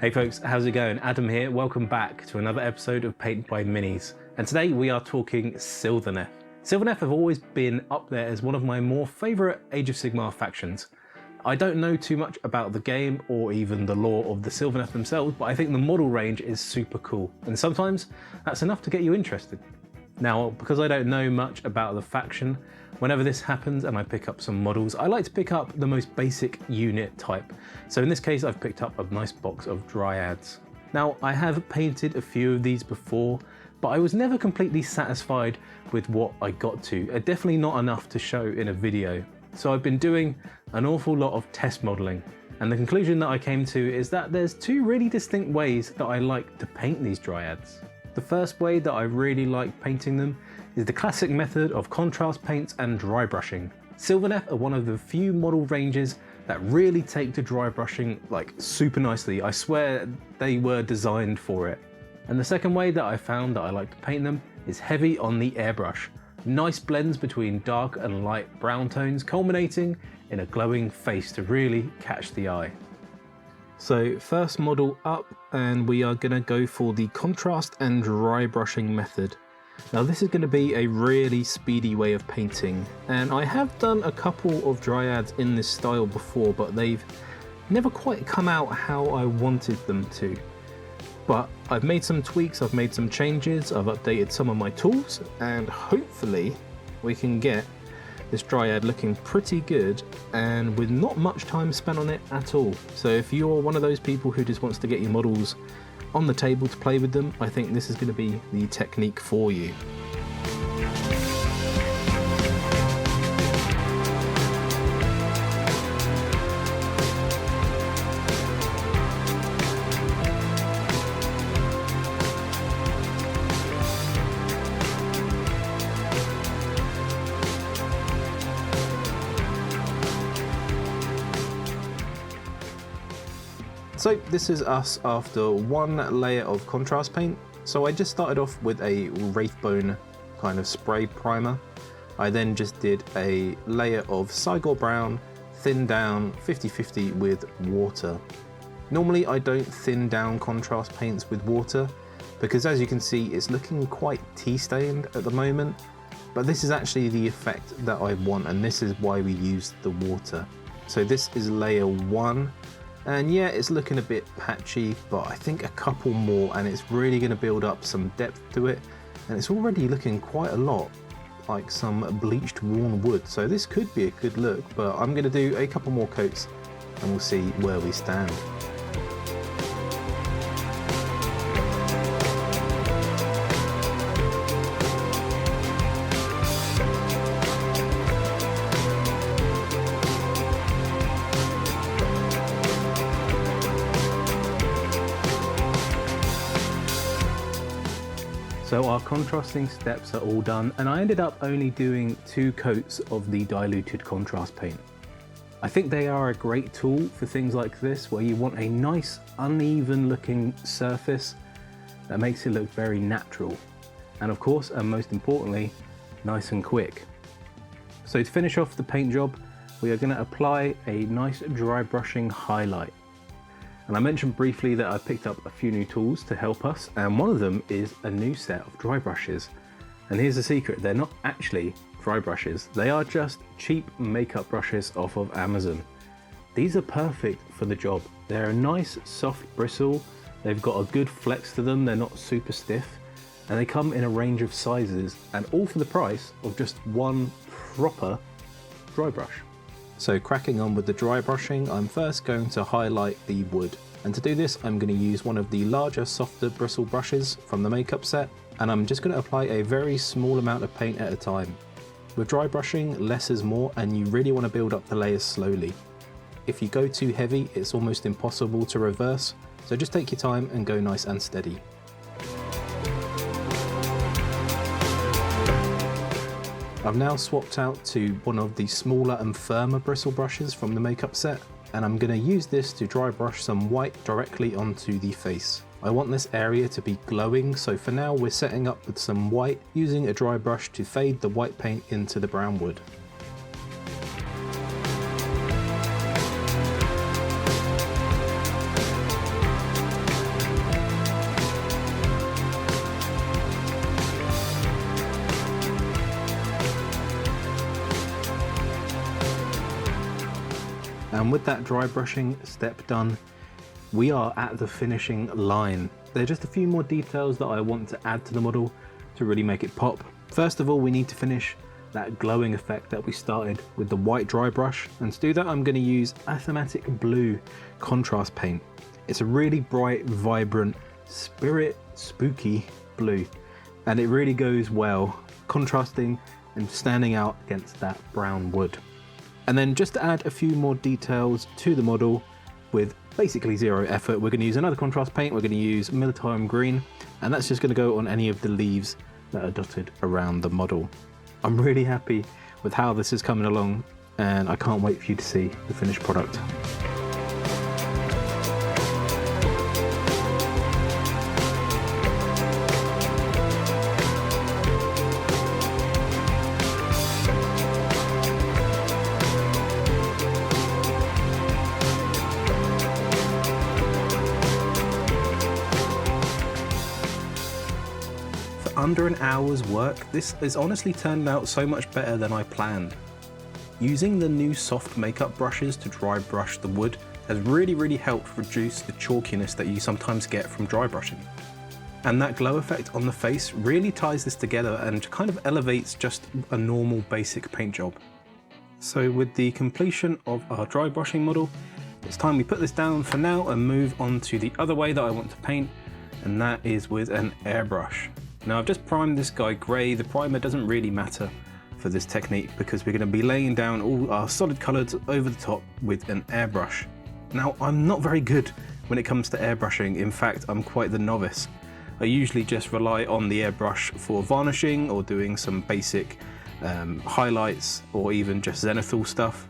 Hey folks, how's it going? Adam here. Welcome back to another episode of Paint by Minis. And today we are talking Sylvaneth. Sylvaneth have always been up there as one of my more favourite Age of Sigmar factions. I don't know too much about the game or even the lore of the Sylvaneth themselves, but I think the model range is super cool. And sometimes that's enough to get you interested. Now, because I don't know much about the faction, whenever this happens and I pick up some models, I like to pick up the most basic unit type. So in this case, I've picked up a nice box of Dryads. Now, I have painted a few of these before, but I was never completely satisfied with what I got to. Definitely not enough to show in a video. So I've been doing an awful lot of test modeling. And the conclusion that I came to is that there's two really distinct ways that I like to paint these Dryads. The first way that I really like painting them is the classic method of contrast paints and dry brushing. Sylvaneth are one of the few model ranges that really take to dry brushing like super nicely. I swear they were designed for it. And the second way that I found that I like to paint them is heavy on the airbrush. Nice blends between dark and light brown tones culminating in a glowing face to really catch the eye. So first model up, and we are going to go for the contrast and dry brushing method. Now this is going to be a really speedy way of painting, and I have done a couple of Dryads in this style before, but they've never quite come out how I wanted them to. But I've made some tweaks, I've made some changes, I've updated some of my tools, and hopefully we can get this Dryad looking pretty good and with not much time spent on it at all. So if you're one of those people who just wants to get your models on the table to play with them, I think this is going to be the technique for you. So this is us after one layer of contrast paint. So I just started off with a Wraithbone kind of spray primer. I then just did a layer of Cygor Brown, thinned down 50-50 with water. Normally I don't thin down contrast paints with water because, as you can see, it's looking quite tea stained at the moment. But this is actually the effect that I want, and this is why we use the water. So this is layer 1. And yeah, it's looking a bit patchy, but I think a couple more and it's really going to build up some depth to it. And it's already looking quite a lot like some bleached worn wood. So this could be a good look, but I'm going to do a couple more coats and we'll see where we stand. So our contrasting steps are all done, and I ended up only doing 2 coats of the diluted contrast paint. I think they are a great tool for things like this, where you want a nice uneven looking surface that makes it look very natural. And of course, and most importantly, nice and quick. So to finish off the paint job, we are going to apply a nice dry brushing highlight. And I mentioned briefly that I picked up a few new tools to help us, and one of them is a new set of dry brushes. And here's the secret, they're not actually dry brushes, they are just cheap makeup brushes off of Amazon. These are perfect for the job. They're a nice soft bristle, they've got a good flex to them, they're not super stiff, and they come in a range of sizes, and all for the price of just one proper dry brush. So cracking on with the dry brushing, I'm first going to highlight the wood. And to do this, I'm going to use one of the larger, softer bristle brushes from the makeup set, and I'm just going to apply a very small amount of paint at a time. With dry brushing, less is more, and you really want to build up the layers slowly. If you go too heavy, it's almost impossible to reverse, so just take your time and go nice and steady. I've now swapped out to one of the smaller and firmer bristle brushes from the makeup set, and I'm going to use this to dry brush some white directly onto the face. I want this area to be glowing, so for now we're setting up with some white, using a dry brush to fade the white paint into the brown wood. And with that dry brushing step done, we are at the finishing line. There are just a few more details that I want to add to the model to really make it pop. First of all, we need to finish that glowing effect that we started with the white dry brush. And to do that, I'm going to use Athematic Blue contrast paint. It's a really bright, vibrant, spirit spooky blue, and it really goes well contrasting and standing out against that brown wood. And then just to add a few more details to the model with basically zero effort, we're going to use another contrast paint. We're going to use Militarium Green, and that's just going to go on any of the leaves that are dotted around the model. I'm really happy with how this is coming along, and I can't wait for you to see the finished product. Under an hour's work, this has honestly turned out so much better than I planned. Using the new soft makeup brushes to dry brush the wood has really helped reduce the chalkiness that you sometimes get from dry brushing. And that glow effect on the face really ties this together and kind of elevates just a normal basic paint job. So with the completion of our dry brushing model, it's time we put this down for now and move on to the other way that I want to paint, and that is with an airbrush. Now I've just primed this guy grey. The primer doesn't really matter for this technique because we're going to be laying down all our solid colours over the top with an airbrush. Now I'm not very good when it comes to airbrushing. In fact, I'm quite the novice. I usually just rely on the airbrush for varnishing or doing some basic highlights or even just zenithal stuff.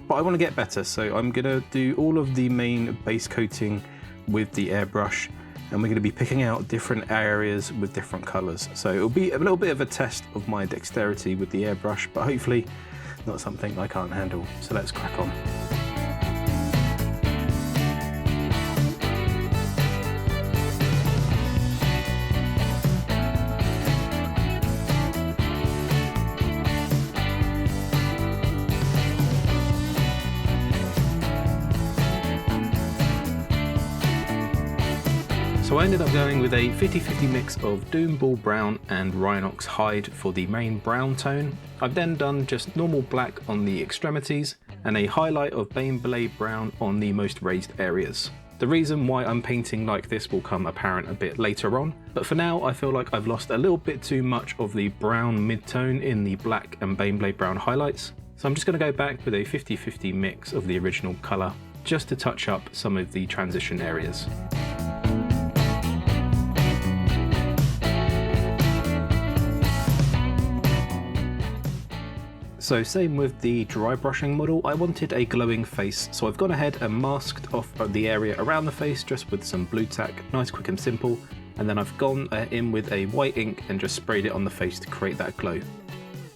But I want to get better, so I'm going to do all of the main base coating with the airbrush, and we're going to be picking out different areas with different colours. So it'll be a little bit of a test of my dexterity with the airbrush, but hopefully not something I can't handle. So let's crack on. So I ended up going with a 50-50 mix of Doom Ball Brown and Rhinox Hide for the main brown tone. I've then done just normal black on the extremities and a highlight of Bane Blade Brown on the most raised areas. The reason why I'm painting like this will come apparent a bit later on, but for now I feel like I've lost a little bit too much of the brown mid-tone in the black and Bane Blade Brown highlights. So I'm just going to go back with a 50-50 mix of the original colour just to touch up some of the transition areas. So same with the dry brushing model, I wanted a glowing face, so I've gone ahead and masked off the area around the face just with some blue tack, nice quick and simple, and then I've gone in with a white ink and just sprayed it on the face to create that glow.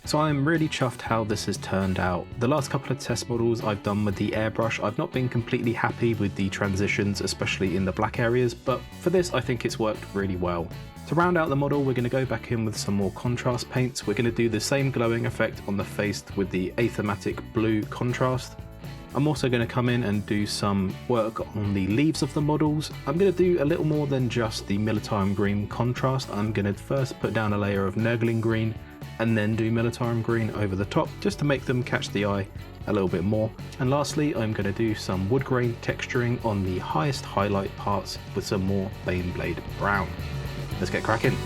So I'm really chuffed how this has turned out. The last couple of test models I've done with the airbrush, I've not been completely happy with the transitions, especially in the black areas, but for this I think it's worked really well. To round out the model, we're going to go back in with some more contrast paints. We're going to do the same glowing effect on the face with the Athematic Blue contrast. I'm also going to come in and do some work on the leaves of the models. I'm going to do a little more than just the Militarium Green contrast. I'm going to first put down a layer of Nurgling Green and then do Militarium Green over the top just to make them catch the eye a little bit more. And lastly, I'm going to do some wood grain texturing on the highest highlight parts with some more Bane Blade Brown. Let's get cracking.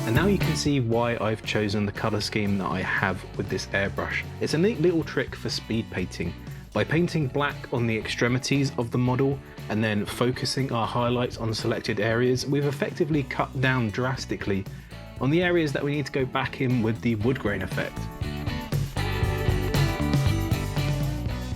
And now you can see why I've chosen the colour scheme that I have with this airbrush. It's a neat little trick for speed painting. By painting black on the extremities of the model and then focusing our highlights on selected areas, we've effectively cut down drastically on the areas that we need to go back in with the wood grain effect.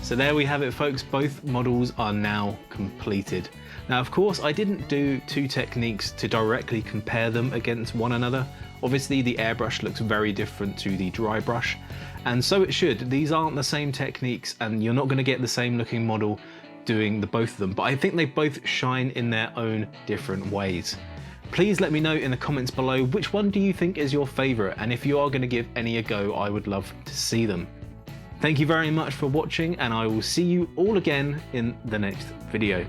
So there we have it, folks, both models are now completed. Now of course I didn't do two techniques to directly compare them against one another. Obviously the airbrush looks very different to the dry brush, and so it should. These aren't the same techniques and you're not going to get the same looking model doing the both of them, but I think they both shine in their own different ways. Please let me know in the comments below which one do you think is your favourite, and if you are going to give any a go, I would love to see them. Thank you very much for watching, and I will see you all again in the next video.